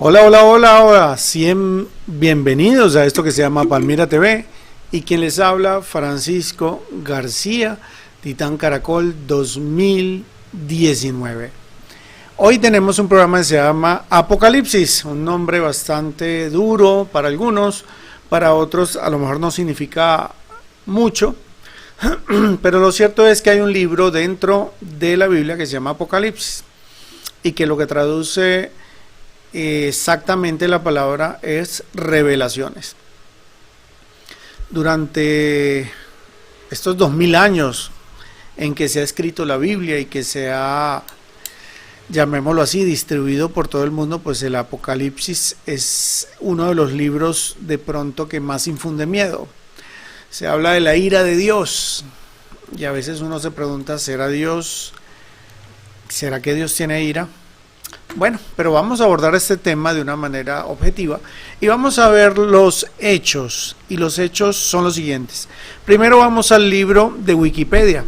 Hola, hola, hola, hola. Bienvenidos a esto que se llama Palmira TV. Y quien les habla, Francisco García, Titán Caracol 2019. Hoy tenemos un programa que se llama Apocalipsis, un nombre bastante duro para algunos, para otros a lo mejor no significa mucho, pero lo cierto es que hay un libro dentro de la Biblia que se llama Apocalipsis y que lo que traduce exactamente la palabra es revelaciones. Durante estos 2000 años en que se ha escrito la Biblia y que se ha, llamémoslo así, distribuido por todo el mundo, pues el Apocalipsis es uno de los libros de pronto que más infunde miedo. Se habla de la ira de Dios y a veces uno se pregunta, ¿será que Dios tiene ira? Bueno, pero vamos a abordar este tema de una manera objetiva y vamos a ver los hechos, y los hechos son los siguientes. Primero vamos al libro de Wikipedia.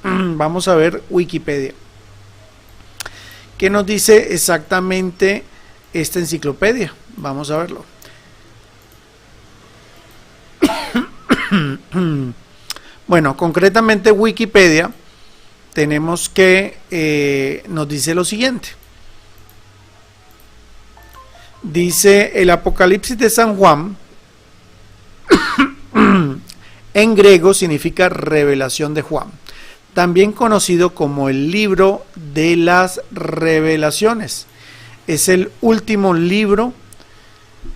Vamos a ver Wikipedia. ¿Qué nos dice exactamente esta enciclopedia? Vamos a verlo. Bueno, concretamente Wikipedia tenemos que nos dice lo siguiente. Dice el Apocalipsis de San Juan en griego significa revelación de Juan, también conocido como el libro de las revelaciones. Es el último libro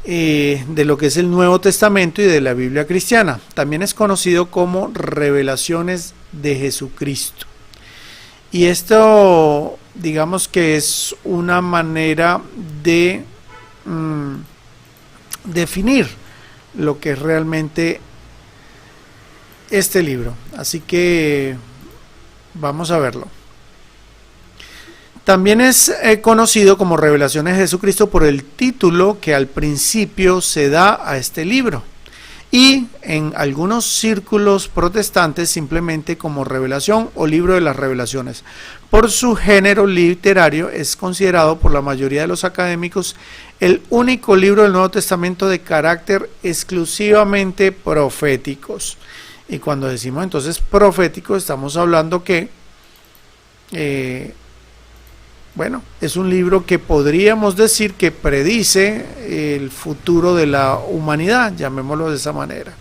de lo que es el Nuevo Testamento y de la Biblia cristiana. También es conocido como revelaciones de Jesucristo. Y esto, digamos que es una manera de definir lo que es realmente este libro. Así que vamos a verlo. También es conocido como Revelaciones de Jesucristo por el título que al principio se da a este libro. Y en algunos círculos protestantes simplemente como Revelación o Libro de las Revelaciones. Por su género literario es considerado por la mayoría de los académicos el único libro del Nuevo Testamento de carácter exclusivamente proféticos. Y cuando decimos entonces profético, estamos hablando que bueno, es un libro que podríamos decir que predice el futuro de la humanidad, llamémoslo de esa manera.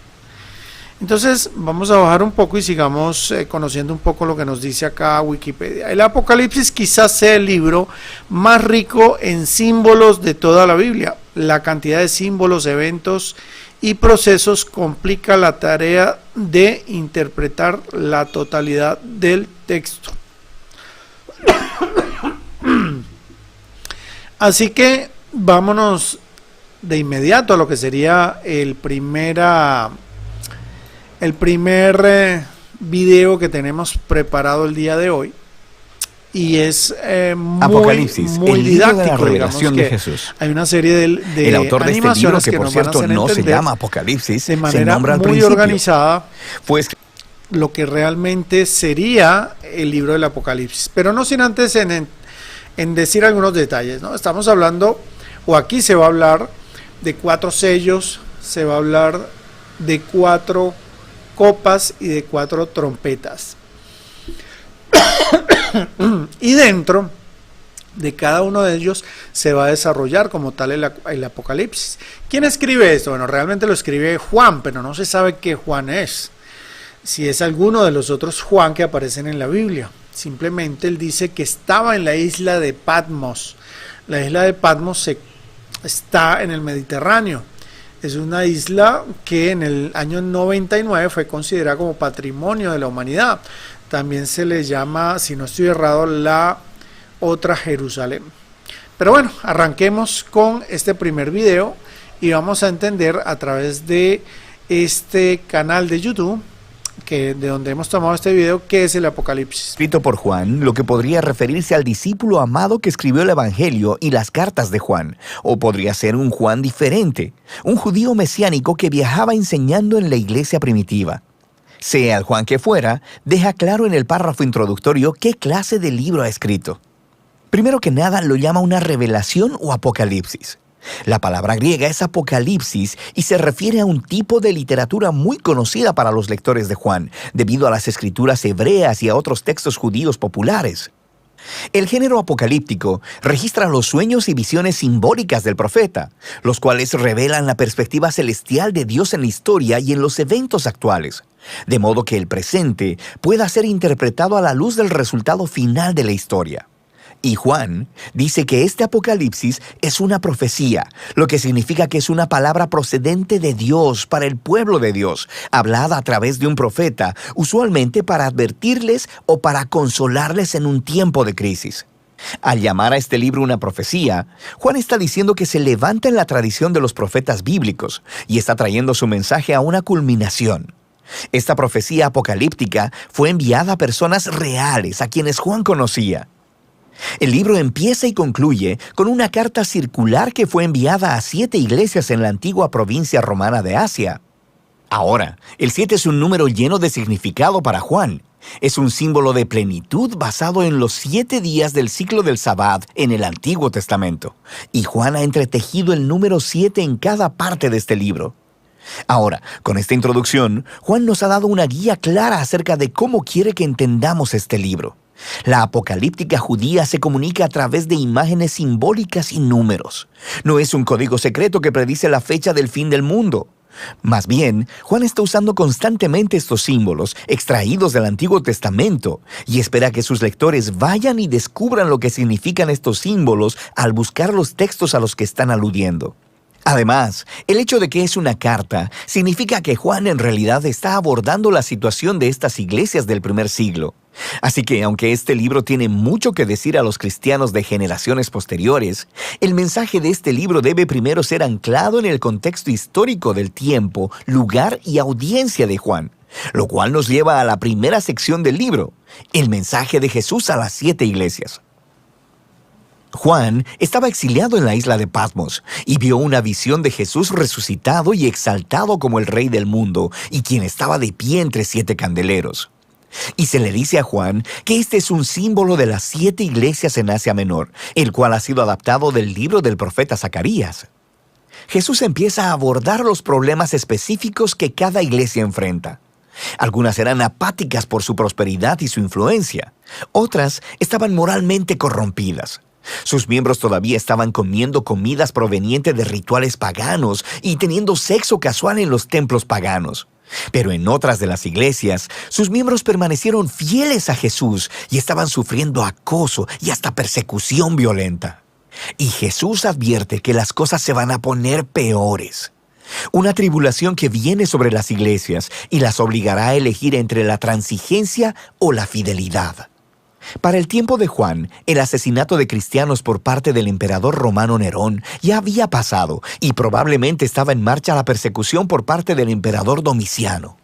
Entonces vamos a bajar un poco y sigamos conociendo un poco lo que nos dice acá Wikipedia. El Apocalipsis quizás sea el libro más rico en símbolos de toda la Biblia. La cantidad de símbolos, eventos y procesos complica la tarea de interpretar la totalidad del texto. Así que vámonos de inmediato a lo que sería el primer video que tenemos preparado el día de hoy. Y es Apocalipsis, muy el libro didáctico, de la revelación de que Jesús. hay una serie de el autor de este libro, animaciones que por nos van a cierto hacer no se entender llama Apocalipsis, de se manera nombra al muy principio. organizada Fue lo que realmente sería el libro del Apocalipsis. Pero no sin antes en decir algunos detalles, ¿no? Estamos hablando, o aquí se va a hablar de 4 sellos, se va a hablar de 4 copas y de 4 trompetas. Y dentro de cada uno de ellos se va a desarrollar como tal el Apocalipsis. ¿Quién escribe esto? Bueno, realmente lo escribe Juan, pero no se sabe qué Juan es. Si es alguno de los otros Juan que aparecen en la Biblia. Simplemente él dice que estaba en la isla de Patmos. La isla de Patmos está en el Mediterráneo. Es una isla que en el año 99 fue considerada como patrimonio de la humanidad. También se le llama, si no estoy errado, la otra Jerusalén. Pero bueno, arranquemos con este primer video y vamos a entender a través de este canal de YouTube, de donde hemos tomado este video, qué es el Apocalipsis. escrito por Juan, lo que podría referirse al discípulo amado que escribió el Evangelio y las cartas de Juan. O podría ser un Juan diferente, un judío mesiánico que viajaba enseñando en la iglesia primitiva. Sea el Juan que fuera, deja claro en el párrafo introductorio qué clase de libro ha escrito. Primero que nada, lo llama una revelación o apocalipsis. La palabra griega es apocalipsis y se refiere a un tipo de literatura muy conocida para los lectores de Juan, debido a las escrituras hebreas y a otros textos judíos populares. El género apocalíptico registra los sueños y visiones simbólicas del profeta, los cuales revelan la perspectiva celestial de Dios en la historia y en los eventos actuales, de modo que el presente pueda ser interpretado a la luz del resultado final de la historia. Y Juan dice que este apocalipsis es una profecía, lo que significa que es una palabra procedente de Dios para el pueblo de Dios, hablada a través de un profeta, usualmente para advertirles o para consolarles en un tiempo de crisis. Al llamar a este libro una profecía, Juan está diciendo que se levanta en la tradición de los profetas bíblicos y está trayendo su mensaje a una culminación. Esta profecía apocalíptica fue enviada a personas reales a quienes Juan conocía. El libro empieza y concluye con una carta circular que fue enviada a 7 iglesias en la antigua provincia romana de Asia. Ahora, el 7 es un número lleno de significado para Juan. Es un símbolo de plenitud basado en los 7 días del ciclo del Sabbat en el Antiguo Testamento. Y Juan ha entretejido el número 7 en cada parte de este libro. Ahora, con esta introducción, Juan nos ha dado una guía clara acerca de cómo quiere que entendamos este libro. La apocalíptica judía se comunica a través de imágenes simbólicas y números. No es un código secreto que predice la fecha del fin del mundo. Más bien, Juan está usando constantemente estos símbolos extraídos del Antiguo Testamento y espera que sus lectores vayan y descubran lo que significan estos símbolos al buscar los textos a los que están aludiendo. Además, el hecho de que es una carta significa que Juan en realidad está abordando la situación de estas iglesias del primer siglo. Así que, aunque este libro tiene mucho que decir a los cristianos de generaciones posteriores, el mensaje de este libro debe primero ser anclado en el contexto histórico del tiempo, lugar y audiencia de Juan, lo cual nos lleva a la primera sección del libro, el mensaje de Jesús a las 7 iglesias. Juan estaba exiliado en la isla de Patmos y vio una visión de Jesús resucitado y exaltado como el Rey del mundo y quien estaba de pie entre 7 candeleros. Y se le dice a Juan que este es un símbolo de las 7 iglesias en Asia Menor, el cual ha sido adaptado del libro del profeta Zacarías. Jesús empieza a abordar los problemas específicos que cada iglesia enfrenta. Algunas eran apáticas por su prosperidad y su influencia. Otras estaban moralmente corrompidas. Sus miembros todavía estaban comiendo comidas provenientes de rituales paganos y teniendo sexo casual en los templos paganos. Pero en otras de las iglesias, sus miembros permanecieron fieles a Jesús y estaban sufriendo acoso y hasta persecución violenta. Y Jesús advierte que las cosas se van a poner peores. Una tribulación que viene sobre las iglesias y las obligará a elegir entre la transigencia o la fidelidad. Para el tiempo de Juan, el asesinato de cristianos por parte del emperador romano Nerón ya había pasado y probablemente estaba en marcha la persecución por parte del emperador Domiciano.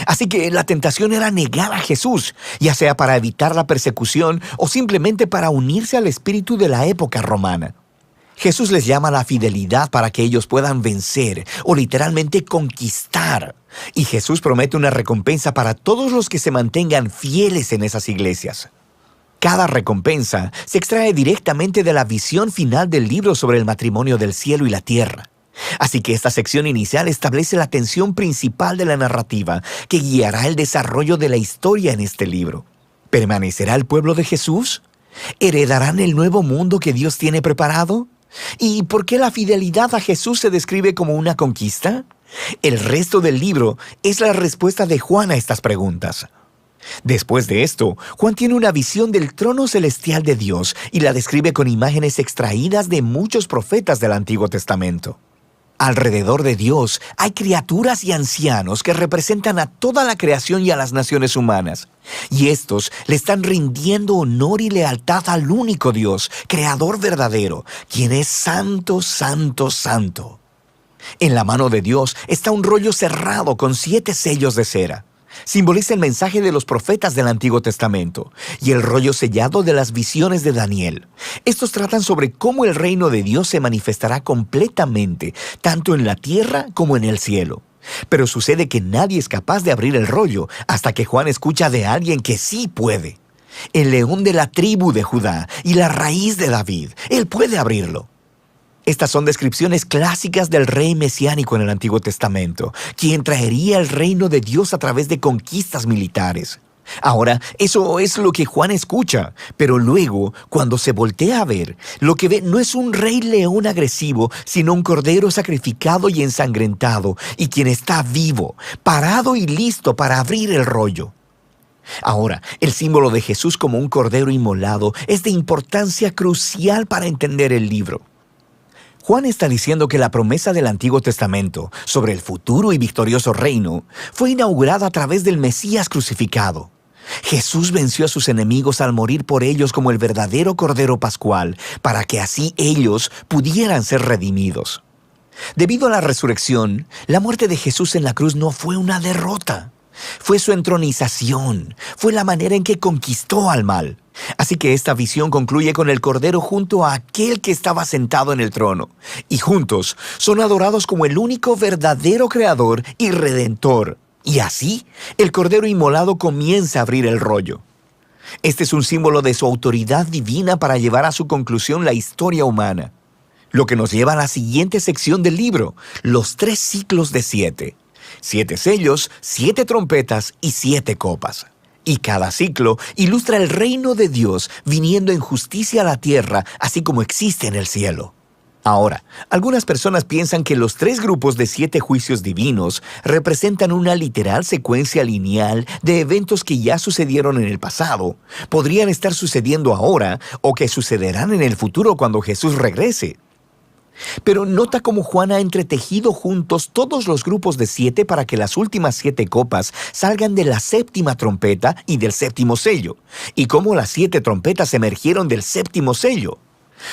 Así que la tentación era negar a Jesús, ya sea para evitar la persecución o simplemente para unirse al espíritu de la época romana. Jesús les llama a la fidelidad para que ellos puedan vencer o literalmente conquistar. Y Jesús promete una recompensa para todos los que se mantengan fieles en esas iglesias. Cada recompensa se extrae directamente de la visión final del libro sobre el matrimonio del cielo y la tierra. Así que esta sección inicial establece la tensión principal de la narrativa que guiará el desarrollo de la historia en este libro. ¿Permanecerá el pueblo de Jesús? ¿Heredarán el nuevo mundo que Dios tiene preparado? ¿Y por qué la fidelidad a Jesús se describe como una conquista? El resto del libro es la respuesta de Juan a estas preguntas. Después de esto, Juan tiene una visión del trono celestial de Dios y la describe con imágenes extraídas de muchos profetas del Antiguo Testamento. Alrededor de Dios hay criaturas y ancianos que representan a toda la creación y a las naciones humanas. Y estos le están rindiendo honor y lealtad al único Dios, Creador verdadero, quien es santo, santo, santo. En la mano de Dios está un rollo cerrado con 7 sellos de cera. Simboliza el mensaje de los profetas del Antiguo Testamento y el rollo sellado de las visiones de Daniel. Estos tratan sobre cómo el reino de Dios se manifestará completamente, tanto en la tierra como en el cielo. Pero sucede que nadie es capaz de abrir el rollo hasta que Juan escucha de alguien que sí puede. El león de la tribu de Judá y la raíz de David. Él puede abrirlo. Estas son descripciones clásicas del rey mesiánico en el Antiguo Testamento, quien traería el reino de Dios a través de conquistas militares. Ahora, eso es lo que Juan escucha, pero luego, cuando se voltea a ver, lo que ve no es un rey león agresivo, sino un cordero sacrificado y ensangrentado, y quien está vivo, parado y listo para abrir el rollo. Ahora, el símbolo de Jesús como un cordero inmolado es de importancia crucial para entender el libro. Juan está diciendo que la promesa del Antiguo Testamento sobre el futuro y victorioso reino fue inaugurada a través del Mesías crucificado. Jesús venció a sus enemigos al morir por ellos como el verdadero Cordero Pascual, para que así ellos pudieran ser redimidos. Debido a la resurrección, la muerte de Jesús en la cruz no fue una derrota. Fue su entronización, fue la manera en que conquistó al mal. Así que esta visión concluye con el Cordero junto a aquel que estaba sentado en el trono, y juntos son adorados como el único verdadero Creador y Redentor. Y así, el Cordero inmolado comienza a abrir el rollo. Este es un símbolo de su autoridad divina para llevar a su conclusión la historia humana. Lo que nos lleva a la siguiente sección del libro, los 3 ciclos de 7. 7 sellos, 7 trompetas y 7 copas. Y cada ciclo ilustra el reino de Dios viniendo en justicia a la tierra, así como existe en el cielo. Ahora, algunas personas piensan que los 3 grupos de 7 juicios divinos representan una literal secuencia lineal de eventos que ya sucedieron en el pasado, podrían estar sucediendo ahora o que sucederán en el futuro cuando Jesús regrese. Pero nota cómo Juan ha entretejido juntos todos los grupos de 7 para que las últimas 7 copas salgan de la 7ª trompeta y del 7º sello, y cómo las 7 trompetas emergieron del 7º sello.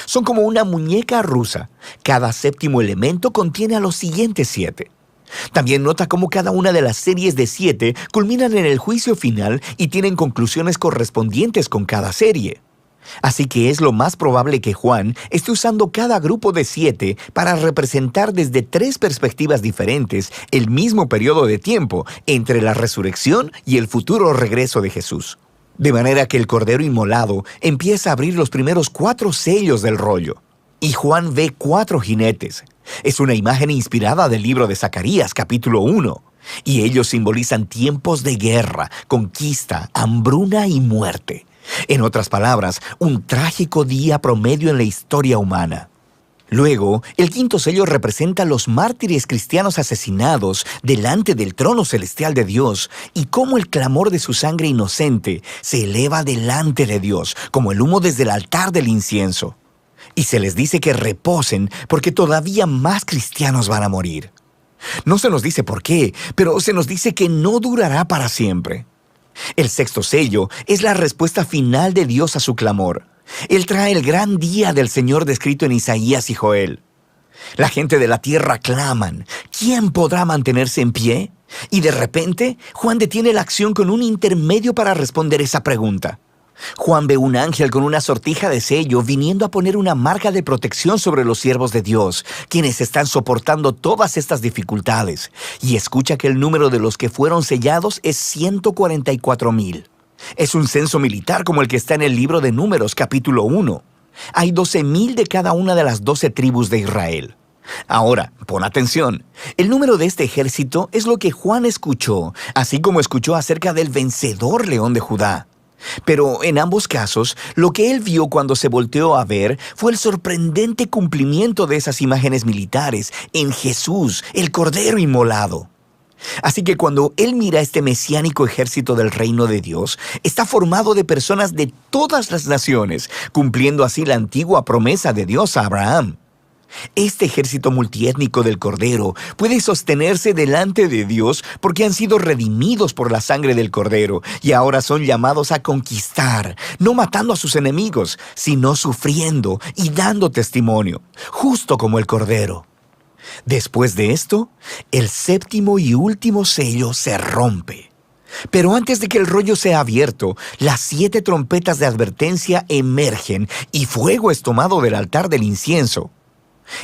Son como una muñeca rusa. Cada 7º elemento contiene a los siguientes 7. También nota cómo cada una de las series de 7 culminan en el juicio final y tienen conclusiones correspondientes con cada serie. Así que es lo más probable que Juan esté usando cada grupo de 7 para representar desde 3 perspectivas diferentes el mismo periodo de tiempo entre la resurrección y el futuro regreso de Jesús. De manera que el Cordero inmolado empieza a abrir los primeros 4 sellos del rollo. Y Juan ve 4 jinetes. Es una imagen inspirada del libro de Zacarías, capítulo 1. Y ellos simbolizan tiempos de guerra, conquista, hambruna y muerte. En otras palabras, un trágico día promedio en la historia humana. Luego, el 5º sello representa a los mártires cristianos asesinados delante del trono celestial de Dios y cómo el clamor de su sangre inocente se eleva delante de Dios, como el humo desde el altar del incienso. Y se les dice que reposen porque todavía más cristianos van a morir. No se nos dice por qué, pero se nos dice que no durará para siempre. El 6º sello es la respuesta final de Dios a su clamor. Él trae el gran día del Señor descrito en Isaías y Joel. La gente de la tierra claman, ¿quién podrá mantenerse en pie? Y de repente, Juan detiene la acción con un intermedio para responder esa pregunta. Juan ve un ángel con una sortija de sello viniendo a poner una marca de protección sobre los siervos de Dios, quienes están soportando todas estas dificultades, y escucha que el número de los que fueron sellados es 144,000. Es un censo militar como el que está en el libro de Números, capítulo 1. Hay 12,000 de cada una de las 12 tribus de Israel. Ahora, pon atención. El número de este ejército es lo que Juan escuchó, así como escuchó acerca del vencedor león de Judá. Pero en ambos casos, lo que él vio cuando se volteó a ver fue el sorprendente cumplimiento de esas imágenes militares en Jesús, el Cordero inmolado. Así que cuando él mira este mesiánico ejército del reino de Dios, está formado de personas de todas las naciones, cumpliendo así la antigua promesa de Dios a Abraham. Este ejército multiétnico del Cordero puede sostenerse delante de Dios porque han sido redimidos por la sangre del Cordero y ahora son llamados a conquistar, no matando a sus enemigos, sino sufriendo y dando testimonio, justo como el Cordero. Después de esto, el 7º y último sello se rompe. Pero antes de que el rollo sea abierto, las 7 trompetas de advertencia emergen y fuego es tomado del altar del incienso.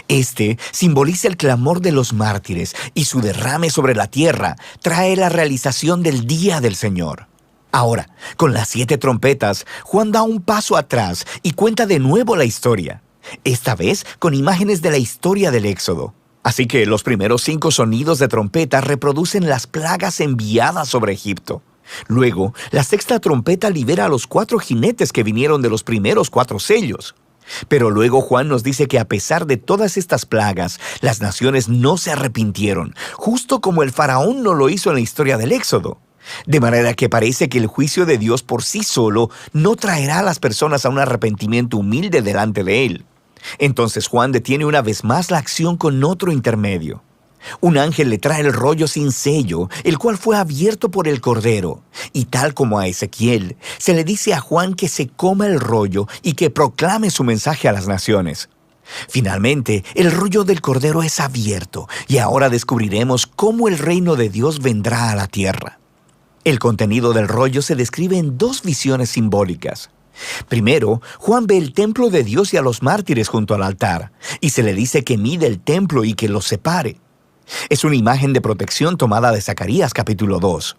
Este simboliza el clamor de los mártires y su derrame sobre la tierra trae la realización del día del Señor. Ahora, con las 7 trompetas, Juan da un paso atrás y cuenta de nuevo la historia, esta vez con imágenes de la historia del Éxodo. Así que los primeros 5 sonidos de trompeta reproducen las plagas enviadas sobre Egipto. Luego, la 6ª trompeta libera a los 4 jinetes que vinieron de los primeros 4 sellos. Pero luego Juan nos dice que a pesar de todas estas plagas, las naciones no se arrepintieron, justo como el faraón no lo hizo en la historia del Éxodo. De manera que parece que el juicio de Dios por sí solo no traerá a las personas a un arrepentimiento humilde delante de Él. Entonces Juan detiene una vez más la acción con otro intermedio. Un ángel le trae el rollo sin sello, el cual fue abierto por el Cordero. Y tal como a Ezequiel, se le dice a Juan que se coma el rollo y que proclame su mensaje a las naciones. Finalmente, el rollo del Cordero es abierto y ahora descubriremos cómo el reino de Dios vendrá a la tierra. El contenido del rollo se describe en 2 visiones simbólicas. Primero, Juan ve el templo de Dios y a los mártires junto al altar, y se le dice que mide el templo y que los separe. Es una imagen de protección tomada de Zacarías capítulo 2.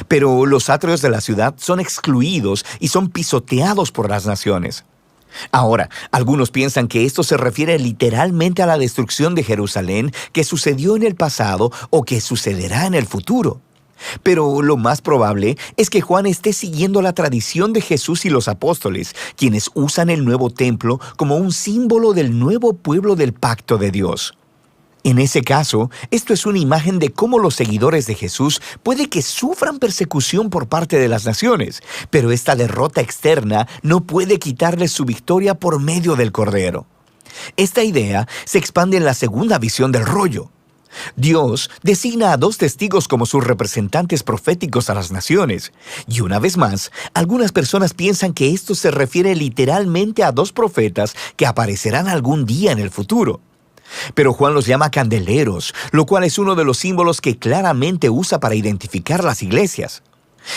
Pero los atrios de la ciudad son excluidos y son pisoteados por las naciones. Ahora, algunos piensan que esto se refiere literalmente a la destrucción de Jerusalén que sucedió en el pasado o que sucederá en el futuro. Pero lo más probable es que Juan esté siguiendo la tradición de Jesús y los apóstoles, quienes usan el nuevo templo como un símbolo del nuevo pueblo del pacto de Dios. En ese caso, esto es una imagen de cómo los seguidores de Jesús puede que sufran persecución por parte de las naciones, pero esta derrota externa no puede quitarles su victoria por medio del Cordero. Esta idea se expande en la segunda visión del rollo. Dios designa a 2 testigos como sus representantes proféticos a las naciones. Y una vez más, algunas personas piensan que esto se refiere literalmente a 2 profetas que aparecerán algún día en el futuro. Pero Juan los llama candeleros, lo cual es uno de los símbolos que claramente usa para identificar las iglesias.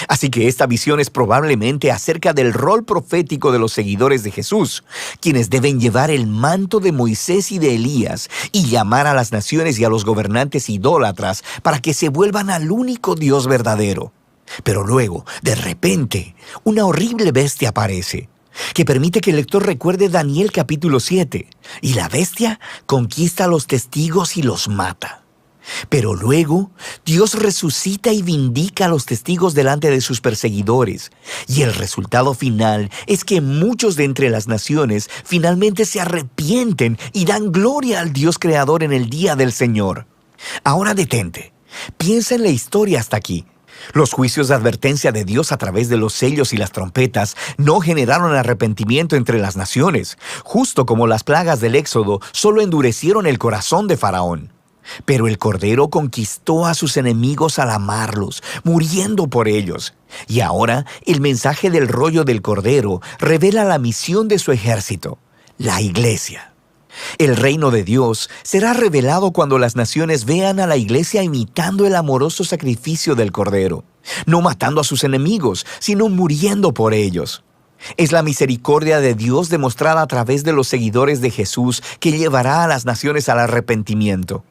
Así que esta visión es probablemente acerca del rol profético de los seguidores de Jesús, quienes deben llevar el manto de Moisés y de Elías y llamar a las naciones y a los gobernantes idólatras para que se vuelvan al único Dios verdadero. Pero luego, de repente, una horrible bestia aparece, que permite que el lector recuerde Daniel capítulo 7, y la bestia conquista a los testigos y los mata. Pero luego, Dios resucita y vindica a los testigos delante de sus perseguidores, y el resultado final es que muchos de entre las naciones finalmente se arrepienten y dan gloria al Dios creador en el día del Señor. Ahora detente, piensa en la historia hasta aquí. Los juicios de advertencia de Dios a través de los sellos y las trompetas no generaron arrepentimiento entre las naciones, justo como las plagas del Éxodo solo endurecieron el corazón de Faraón. Pero el Cordero conquistó a sus enemigos al amarlos, muriendo por ellos. Y ahora el mensaje del rollo del Cordero revela la misión de su ejército, la iglesia. El reino de Dios será revelado cuando las naciones vean a la iglesia imitando el amoroso sacrificio del Cordero, no matando a sus enemigos, sino muriendo por ellos. Es la misericordia de Dios demostrada a través de los seguidores de Jesús que llevará a las naciones al arrepentimiento.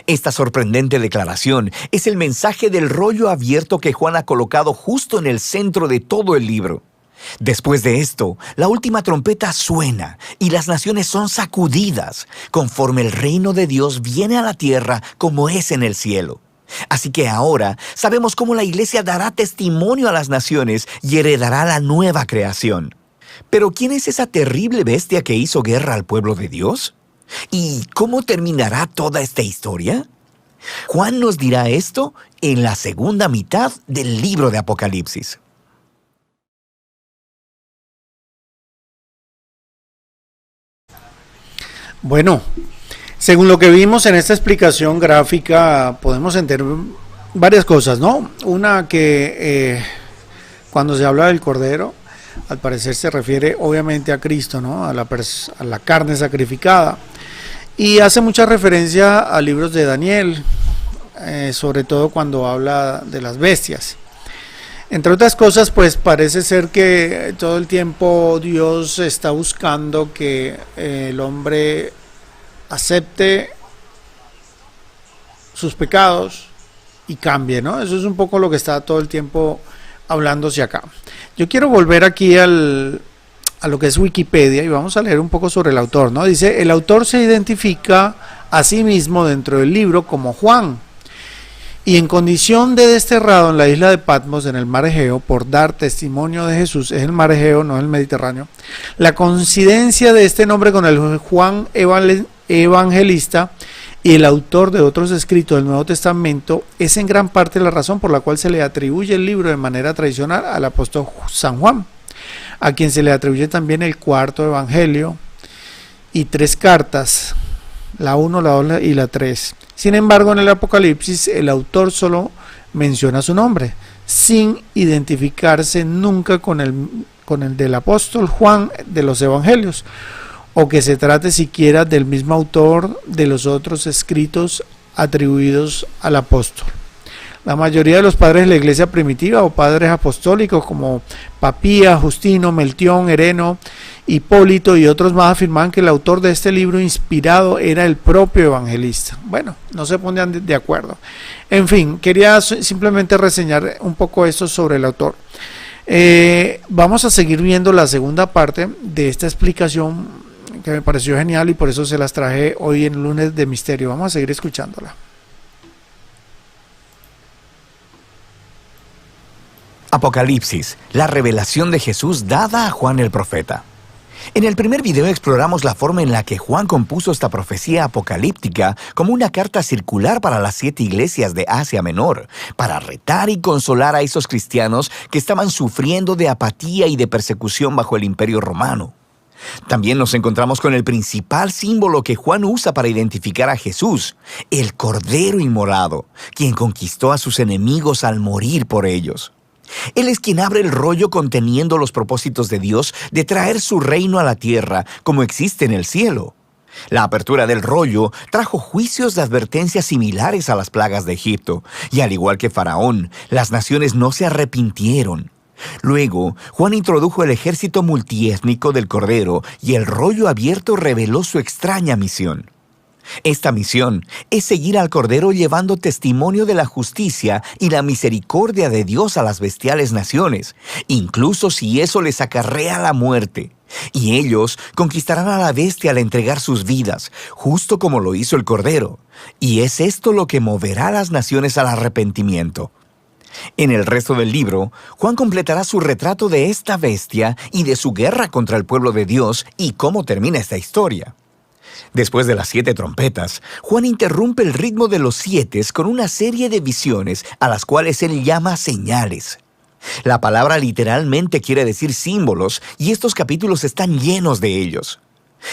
Esta sorprendente declaración es el mensaje del rollo abierto que Juan ha colocado justo en el centro de todo el libro. Después de esto, la última trompeta suena y las naciones son sacudidas, conforme el reino de Dios viene a la tierra como es en el cielo. Así que ahora sabemos cómo la iglesia dará testimonio a las naciones y heredará la nueva creación. Pero ¿quién es esa terrible bestia que hizo guerra al pueblo de Dios? ¿Y cómo terminará toda esta historia? Juan nos dirá esto en la segunda mitad del libro de Apocalipsis. Bueno, según lo que vimos en esta explicación gráfica, podemos entender varias cosas, ¿no? Una que cuando se habla del Cordero, al parecer se refiere obviamente a Cristo, ¿no? A la carne sacrificada. Y hace mucha referencia a libros de Daniel, sobre todo cuando habla de las bestias. Entre otras cosas, pues parece ser que todo el tiempo Dios está buscando que el hombre acepte sus pecados y cambie, ¿no? Eso es un poco lo que está todo el tiempo hablándose acá. Yo quiero volver aquí a lo que es Wikipedia y vamos a leer un poco sobre el autor, ¿no? Dice, el autor se identifica a sí mismo dentro del libro como Juan, y en condición de desterrado en la isla de Patmos, en el mar Egeo, por dar testimonio de Jesús, es el mar Egeo, no el Mediterráneo, la coincidencia de este nombre con el Juan evangelista y el autor de otros escritos del Nuevo Testamento es en gran parte la razón por la cual se le atribuye el libro de manera tradicional al apóstol San Juan, a quien se le atribuye también el cuarto evangelio y 3 cartas, la 1, la 2 y la 3. Sin embargo, en el Apocalipsis el autor solo menciona su nombre, sin identificarse nunca con el del apóstol Juan de los evangelios, o que se trate siquiera del mismo autor de los otros escritos atribuidos al apóstol. La mayoría de los padres de la iglesia primitiva o padres apostólicos como Papía, Justino, Meltión, Hereno, Hipólito y otros más afirmaban que el autor de este libro inspirado era el propio evangelista. Bueno, no se ponían de acuerdo. En fin, quería simplemente reseñar un poco esto sobre el autor. Vamos a seguir viendo la segunda parte de esta explicación que me pareció genial y por eso se las traje hoy en Lunes de Misterio. Vamos a seguir escuchándola. Apocalipsis, la revelación de Jesús dada a Juan el profeta. En el primer video exploramos la forma en la que Juan compuso esta profecía apocalíptica como una carta circular para las 7 iglesias de Asia Menor, para retar y consolar a esos cristianos que estaban sufriendo de apatía y de persecución bajo el Imperio Romano. También nos encontramos con el principal símbolo que Juan usa para identificar a Jesús, el Cordero Inmolado, quien conquistó a sus enemigos al morir por ellos. Él es quien abre el rollo conteniendo los propósitos de Dios de traer su reino a la tierra como existe en el cielo. La apertura del rollo trajo juicios de advertencia similares a las plagas de Egipto, y al igual que Faraón, las naciones no se arrepintieron. Luego, Juan introdujo el ejército multiétnico del Cordero y el rollo abierto reveló su extraña misión. Esta misión es seguir al Cordero llevando testimonio de la justicia y la misericordia de Dios a las bestiales naciones, incluso si eso les acarrea la muerte. Y ellos conquistarán a la bestia al entregar sus vidas, justo como lo hizo el Cordero. Y es esto lo que moverá a las naciones al arrepentimiento. En el resto del libro, Juan completará su retrato de esta bestia y de su guerra contra el pueblo de Dios y cómo termina esta historia. Después de las 7 trompetas, Juan interrumpe el ritmo de los 7 con una serie de visiones a las cuales él llama señales. La palabra literalmente quiere decir símbolos y estos capítulos están llenos de ellos.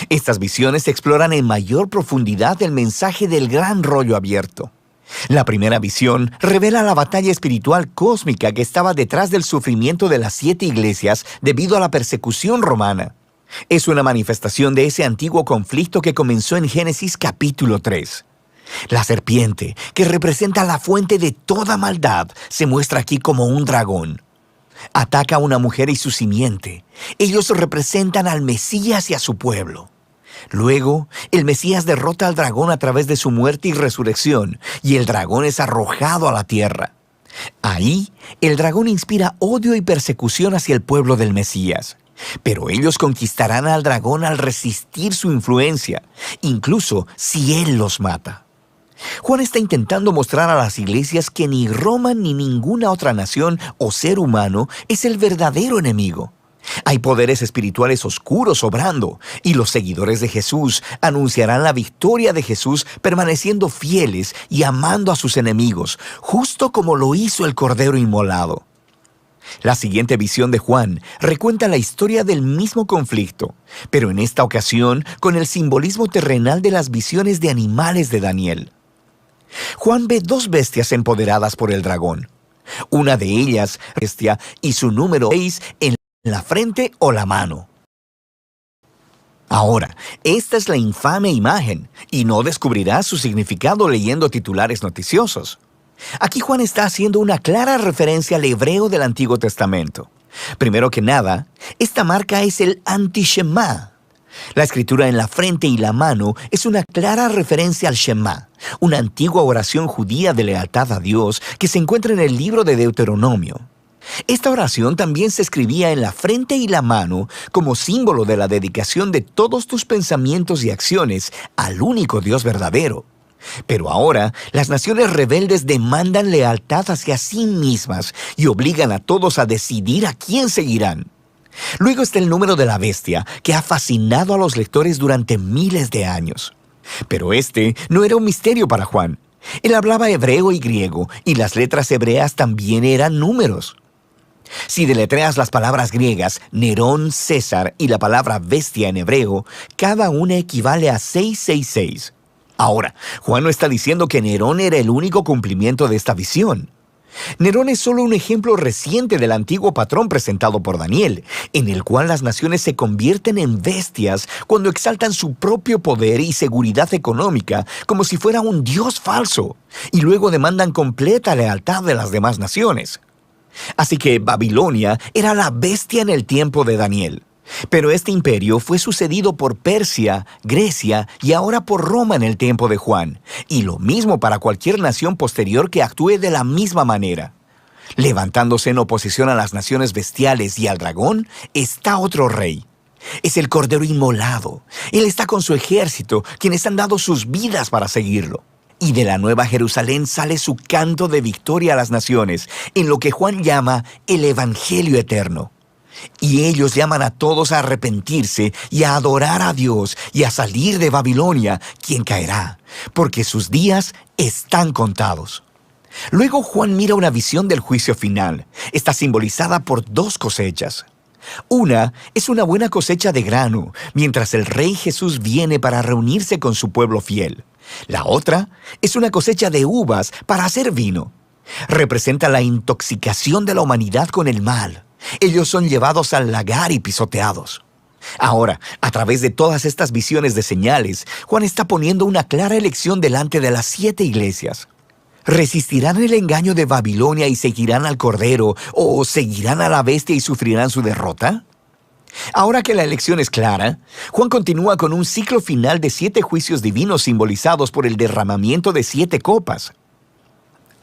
Estas visiones exploran en mayor profundidad el mensaje del gran rollo abierto. La primera visión revela la batalla espiritual cósmica que estaba detrás del sufrimiento de las 7 iglesias debido a la persecución romana. Es una manifestación de ese antiguo conflicto que comenzó en Génesis capítulo 3. La serpiente, que representa la fuente de toda maldad, se muestra aquí como un dragón. Ataca a una mujer y su simiente. Ellos representan al Mesías y a su pueblo. Luego, el Mesías derrota al dragón a través de su muerte y resurrección, y el dragón es arrojado a la tierra. Ahí, el dragón inspira odio y persecución hacia el pueblo del Mesías. Pero ellos conquistarán al dragón al resistir su influencia, incluso si él los mata. Juan está intentando mostrar a las iglesias que ni Roma ni ninguna otra nación o ser humano es el verdadero enemigo. Hay poderes espirituales oscuros obrando, y los seguidores de Jesús anunciarán la victoria de Jesús permaneciendo fieles y amando a sus enemigos, justo como lo hizo el Cordero Inmolado. La siguiente visión de Juan recuenta la historia del mismo conflicto, pero en esta ocasión con el simbolismo terrenal de las visiones de animales de Daniel. Juan ve 2 bestias empoderadas por el dragón. Una de ellas, bestia, y su número 6 en la frente o la mano. Ahora, esta es la infame imagen, y no descubrirás su significado leyendo titulares noticiosos. Aquí Juan está haciendo una clara referencia al hebreo del Antiguo Testamento. Primero que nada, esta marca es el anti-Shema. La escritura en la frente y la mano es una clara referencia al Shema, una antigua oración judía de lealtad a Dios que se encuentra en el libro de Deuteronomio. Esta oración también se escribía en la frente y la mano como símbolo de la dedicación de todos tus pensamientos y acciones al único Dios verdadero. Pero ahora, las naciones rebeldes demandan lealtad hacia sí mismas y obligan a todos a decidir a quién seguirán. Luego está el número de la bestia, que ha fascinado a los lectores durante miles de años. Pero este no era un misterio para Juan. Él hablaba hebreo y griego, y las letras hebreas también eran números. Si deletreas las palabras griegas, Nerón, César y la palabra bestia en hebreo, cada una equivale a 666. Ahora, Juan no está diciendo que Nerón era el único cumplimiento de esta visión. Nerón es solo un ejemplo reciente del antiguo patrón presentado por Daniel, en el cual las naciones se convierten en bestias cuando exaltan su propio poder y seguridad económica como si fuera un dios falso, y luego demandan completa lealtad de las demás naciones. Así que Babilonia era la bestia en el tiempo de Daniel. Pero este imperio fue sucedido por Persia, Grecia y ahora por Roma en el tiempo de Juan, y lo mismo para cualquier nación posterior que actúe de la misma manera. Levantándose en oposición a las naciones bestiales y al dragón, está otro rey. Es el Cordero Inmolado. Él está con su ejército, quienes han dado sus vidas para seguirlo. Y de la Nueva Jerusalén sale su canto de victoria a las naciones, en lo que Juan llama el Evangelio Eterno. Y ellos llaman a todos a arrepentirse y a adorar a Dios y a salir de Babilonia, quien caerá, porque sus días están contados. Luego Juan mira una visión del juicio final. Está simbolizada por dos cosechas. Una es una buena cosecha de grano, mientras el Rey Jesús viene para reunirse con su pueblo fiel. La otra es una cosecha de uvas para hacer vino. Representa la intoxicación de la humanidad con el mal. Ellos son llevados al lagar y pisoteados. Ahora, a través de todas estas visiones de señales, Juan está poniendo una clara elección delante de las 7 iglesias. ¿Resistirán el engaño de Babilonia y seguirán al Cordero, o seguirán a la bestia y sufrirán su derrota? Ahora que la elección es clara, Juan continúa con un ciclo final de 7 juicios divinos simbolizados por el derramamiento de 7 copas.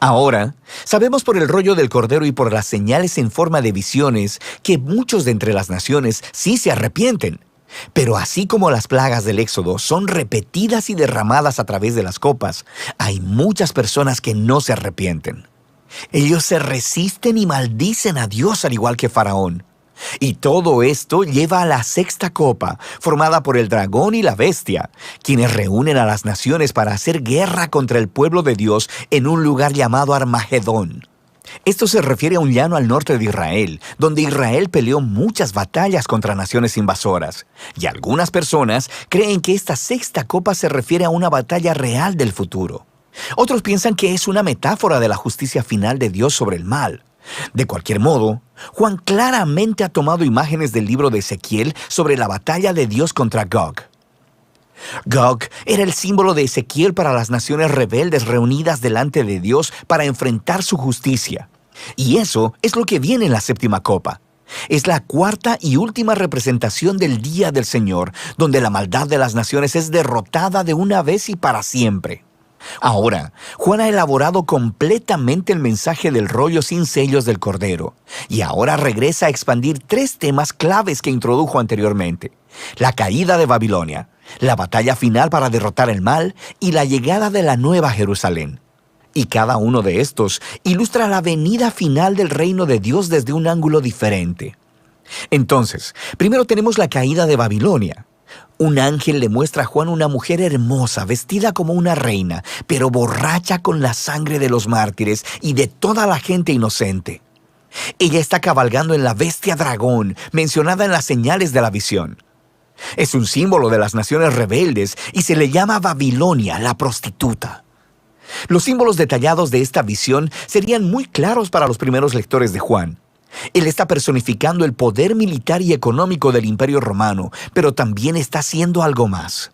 Ahora, sabemos por el rollo del Cordero y por las señales en forma de visiones que muchos de entre las naciones sí se arrepienten. Pero así como las plagas del Éxodo son repetidas y derramadas a través de las copas, hay muchas personas que no se arrepienten. Ellos se resisten y maldicen a Dios al igual que Faraón. Y todo esto lleva a la 6ª copa, formada por el dragón y la bestia, quienes reúnen a las naciones para hacer guerra contra el pueblo de Dios en un lugar llamado Armagedón. Esto se refiere a un llano al norte de Israel, donde Israel peleó muchas batallas contra naciones invasoras. Y algunas personas creen que esta 6ª copa se refiere a una batalla real del futuro. Otros piensan que es una metáfora de la justicia final de Dios sobre el mal. De cualquier modo, Juan claramente ha tomado imágenes del libro de Ezequiel sobre la batalla de Dios contra Gog. Gog era el símbolo de Ezequiel para las naciones rebeldes reunidas delante de Dios para enfrentar su justicia. Y eso es lo que viene en la 7ª copa. Es la 4ª y última representación del día del Señor, donde la maldad de las naciones es derrotada de una vez y para siempre. Ahora, Juan ha elaborado completamente el mensaje del rollo sin sellos del Cordero, y ahora regresa a expandir 3 temas claves que introdujo anteriormente: la caída de Babilonia, la batalla final para derrotar el mal y la llegada de la Nueva Jerusalén. Y cada uno de estos ilustra la venida final del reino de Dios desde un ángulo diferente. Entonces, primero tenemos la caída de Babilonia. Un ángel le muestra a Juan una mujer hermosa, vestida como una reina, pero borracha con la sangre de los mártires y de toda la gente inocente. Ella está cabalgando en la bestia dragón, mencionada en las señales de la visión. Es un símbolo de las naciones rebeldes y se le llama Babilonia, la prostituta. Los símbolos detallados de esta visión serían muy claros para los primeros lectores de Juan. Él está personificando el poder militar y económico del Imperio Romano, pero también está haciendo algo más.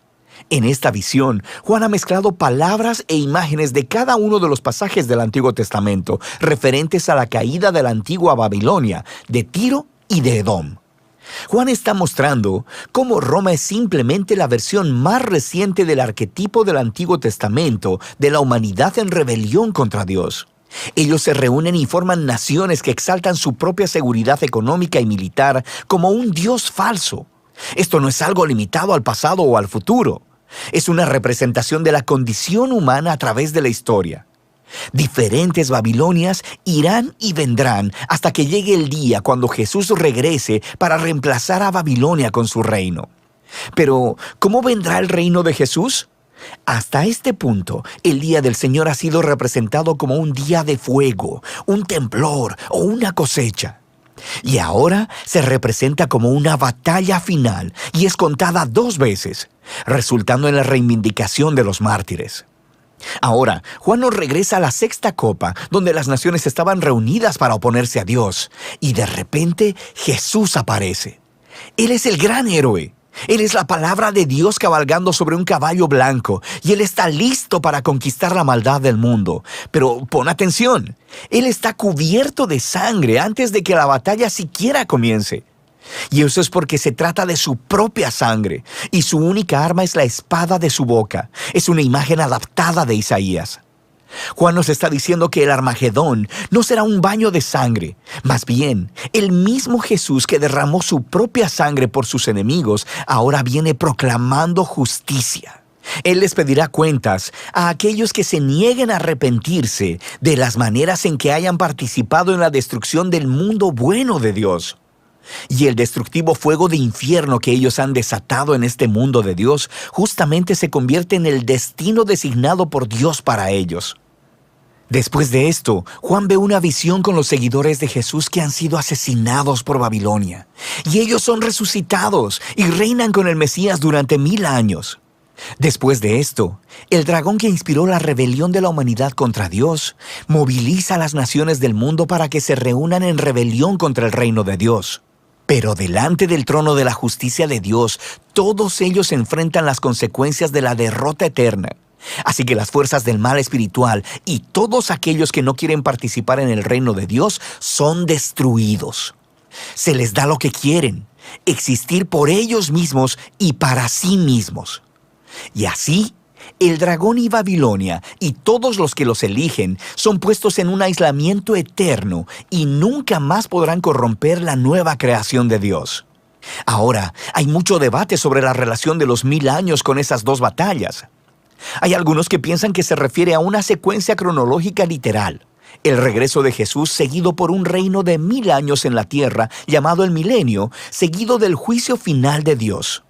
En esta visión, Juan ha mezclado palabras e imágenes de cada uno de los pasajes del Antiguo Testamento referentes a la caída de la antigua Babilonia, de Tiro y de Edom. Juan está mostrando cómo Roma es simplemente la versión más reciente del arquetipo del Antiguo Testamento de la humanidad en rebelión contra Dios. Ellos se reúnen y forman naciones que exaltan su propia seguridad económica y militar como un dios falso. Esto no es algo limitado al pasado o al futuro. Es una representación de la condición humana a través de la historia. Diferentes Babilonias irán y vendrán hasta que llegue el día cuando Jesús regrese para reemplazar a Babilonia con su reino. Pero, ¿cómo vendrá el reino de Jesús? Hasta este punto, el día del Señor ha sido representado como un día de fuego, un temblor o una cosecha. Y ahora se representa como una batalla final y es contada 2 veces, resultando en la reivindicación de los mártires. Ahora, Juan nos regresa a la 6ª copa, donde las naciones estaban reunidas para oponerse a Dios, y de repente Jesús aparece. Él es el gran héroe. Él es la palabra de Dios cabalgando sobre un caballo blanco, y Él está listo para conquistar la maldad del mundo. Pero pon atención, Él está cubierto de sangre antes de que la batalla siquiera comience. Y eso es porque se trata de su propia sangre, y su única arma es la espada de su boca. Es una imagen adaptada de Isaías. Juan nos está diciendo que el Armagedón no será un baño de sangre. Más bien, el mismo Jesús que derramó su propia sangre por sus enemigos, ahora viene proclamando justicia. Él les pedirá cuentas a aquellos que se nieguen a arrepentirse de las maneras en que hayan participado en la destrucción del mundo bueno de Dios. Y el destructivo fuego de infierno que ellos han desatado en este mundo de Dios justamente se convierte en el destino designado por Dios para ellos. Después de esto, Juan ve una visión con los seguidores de Jesús que han sido asesinados por Babilonia. Y ellos son resucitados y reinan con el Mesías durante 1000 años. Después de esto, el dragón que inspiró la rebelión de la humanidad contra Dios, moviliza a las naciones del mundo para que se reúnan en rebelión contra el reino de Dios. Pero delante del trono de la justicia de Dios, todos ellos enfrentan las consecuencias de la derrota eterna. Así que las fuerzas del mal espiritual y todos aquellos que no quieren participar en el reino de Dios son destruidos. Se les da lo que quieren, existir por ellos mismos y para sí mismos. Y así, el dragón y Babilonia y todos los que los eligen son puestos en un aislamiento eterno y nunca más podrán corromper la nueva creación de Dios. Ahora, hay mucho debate sobre la relación de los 1000 años con esas 2 batallas. Hay algunos que piensan que se refiere a una secuencia cronológica literal. El regreso de Jesús seguido por un reino de 1000 años en la tierra llamado el milenio, seguido del juicio final de Dios.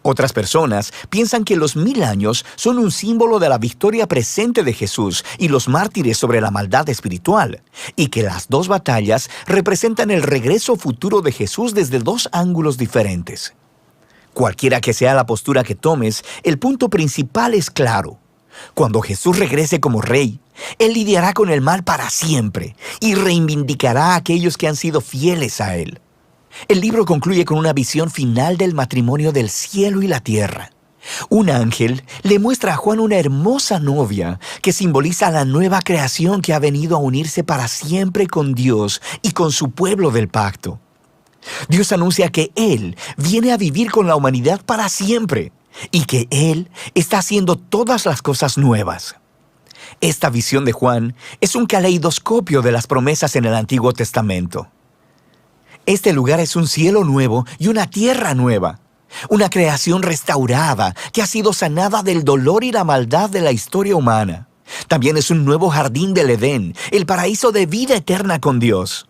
Otras personas piensan que los 1000 años son un símbolo de la victoria presente de Jesús y los mártires sobre la maldad espiritual, y que las 2 batallas representan el regreso futuro de Jesús desde 2 ángulos diferentes. Cualquiera que sea la postura que tomes, el punto principal es claro. Cuando Jesús regrese como rey, Él lidiará con el mal para siempre y reivindicará a aquellos que han sido fieles a Él. El libro concluye con una visión final del matrimonio del cielo y la tierra. Un ángel le muestra a Juan una hermosa novia que simboliza la nueva creación que ha venido a unirse para siempre con Dios y con su pueblo del pacto. Dios anuncia que Él viene a vivir con la humanidad para siempre y que Él está haciendo todas las cosas nuevas. Esta visión de Juan es un caleidoscopio de las promesas en el Antiguo Testamento. Este lugar es un cielo nuevo y una tierra nueva, una creación restaurada que ha sido sanada del dolor y la maldad de la historia humana. También es un nuevo jardín del Edén, el paraíso de vida eterna con Dios.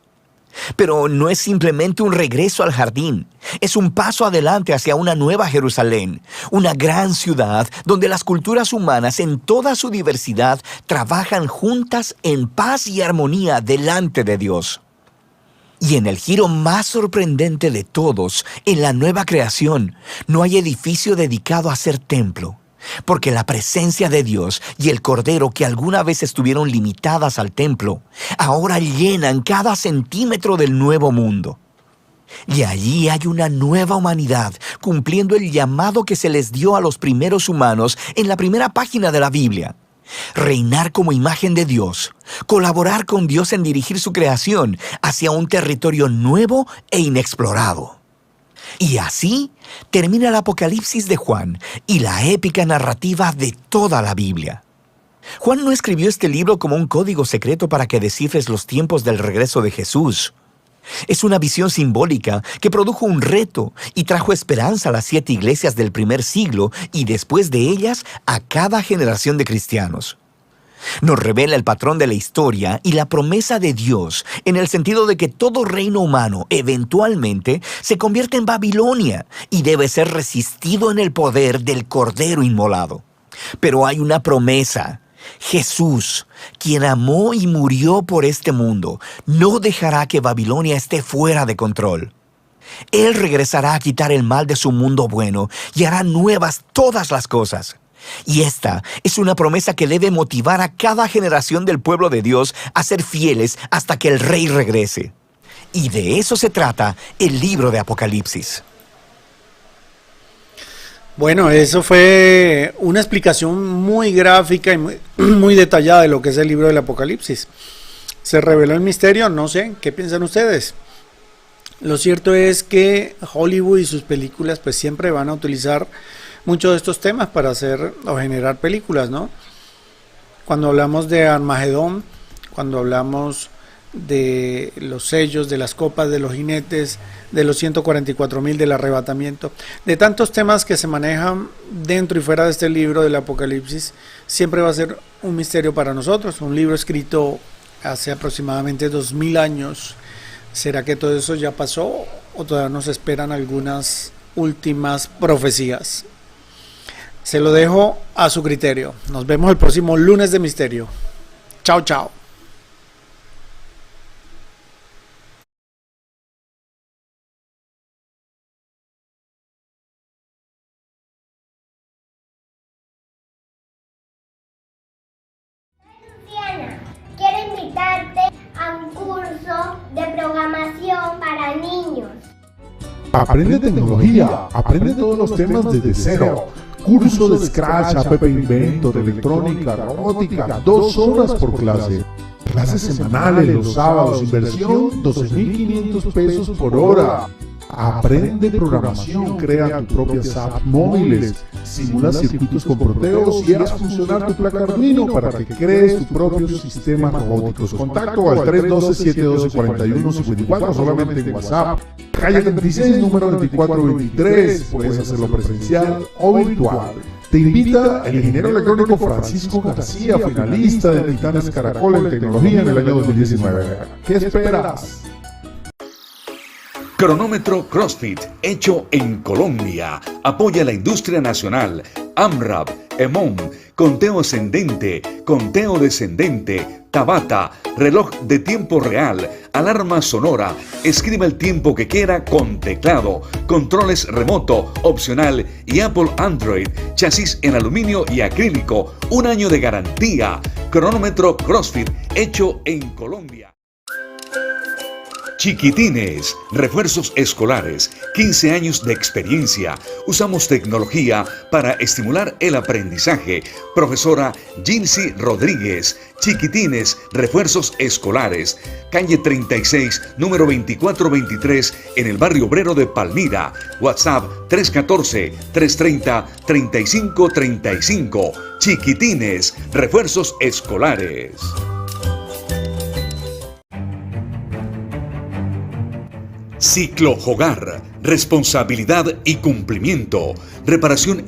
Pero no es simplemente un regreso al jardín, es un paso adelante hacia una nueva Jerusalén, una gran ciudad donde las culturas humanas en toda su diversidad trabajan juntas en paz y armonía delante de Dios. Y en el giro más sorprendente de todos, en la nueva creación, no hay edificio dedicado a ser templo, porque la presencia de Dios y el Cordero que alguna vez estuvieron limitadas al templo, ahora llenan cada centímetro del nuevo mundo. Y allí hay una nueva humanidad cumpliendo el llamado que se les dio a los primeros humanos en la primera página de la Biblia. Reinar como imagen de Dios, colaborar con Dios en dirigir su creación hacia un territorio nuevo e inexplorado. Y así termina el Apocalipsis de Juan y la épica narrativa de toda la Biblia. Juan no escribió este libro como un código secreto para que descifres los tiempos del regreso de Jesús. Es una visión simbólica que produjo un reto y trajo esperanza a las 7 iglesias del primer siglo y después de ellas a cada generación de cristianos. Nos revela el patrón de la historia y la promesa de Dios en el sentido de que todo reino humano eventualmente se convierte en Babilonia y debe ser resistido en el poder del Cordero inmolado. Pero hay una promesa. Jesús, quien amó y murió por este mundo, no dejará que Babilonia esté fuera de control. Él regresará a quitar el mal de su mundo bueno y hará nuevas todas las cosas. Y esta es una promesa que debe motivar a cada generación del pueblo de Dios a ser fieles hasta que el Rey regrese. Y de eso se trata el libro de Apocalipsis. Bueno, eso fue una explicación muy gráfica y muy detallada de lo que es el libro del Apocalipsis. ¿Se reveló el misterio? No sé, ¿qué piensan ustedes? Lo cierto es que Hollywood y sus películas pues siempre van a utilizar muchos de estos temas para hacer o generar películas, ¿no? Cuando hablamos de Armagedón, cuando hablamos de los sellos, de las copas, de los jinetes, de los 144,000 del arrebatamiento, de tantos temas que se manejan dentro y fuera de este libro del Apocalipsis, siempre va a ser un misterio para nosotros, un libro escrito hace aproximadamente 2000 años. ¿Será que todo eso ya pasó o todavía nos esperan algunas últimas profecías? Se lo dejo a su criterio. Nos vemos el próximo lunes de misterio. Chao, chao. Luciana, quiero invitarte a un curso de programación para niños. Aprende tecnología, aprende todos los temas desde cero. Curso de Scratch, App Inventor, electrónica, robótica, 2 horas por clase. Clases semanales los sábados, inversión 12.500 pesos por hora. Aprende programación, crea tus propias apps móviles, simula circuitos con proteos y haz funcionar tu placa Arduino para que crees tus propios sistemas robóticos. Contacto al 312-712-4154 solamente en WhatsApp. Calle 36, número 2423. Puedes hacerlo presencial o virtual. Te invita el ingeniero electrónico Francisco García, finalista de Titanes Caracol en tecnología en el año 2019. ¿Qué esperas? Cronómetro CrossFit, hecho en Colombia. Apoya la industria nacional. AMRAP, EMON, conteo ascendente, conteo descendente, Tabata, reloj de tiempo real, alarma sonora. Escriba el tiempo que quiera con teclado, controles remoto, opcional y Apple Android, chasis en aluminio y acrílico, 1 año de garantía. Cronómetro CrossFit, hecho en Colombia. Chiquitines, refuerzos escolares, 15 años de experiencia. Usamos tecnología para estimular el aprendizaje. Profesora Jinsi Rodríguez. Chiquitines, refuerzos escolares. Calle 36, número 2423, en el barrio obrero de Palmira. WhatsApp 314-330-3535. Chiquitines, refuerzos escolares. Ciclo Hogar, responsabilidad y cumplimiento, reparación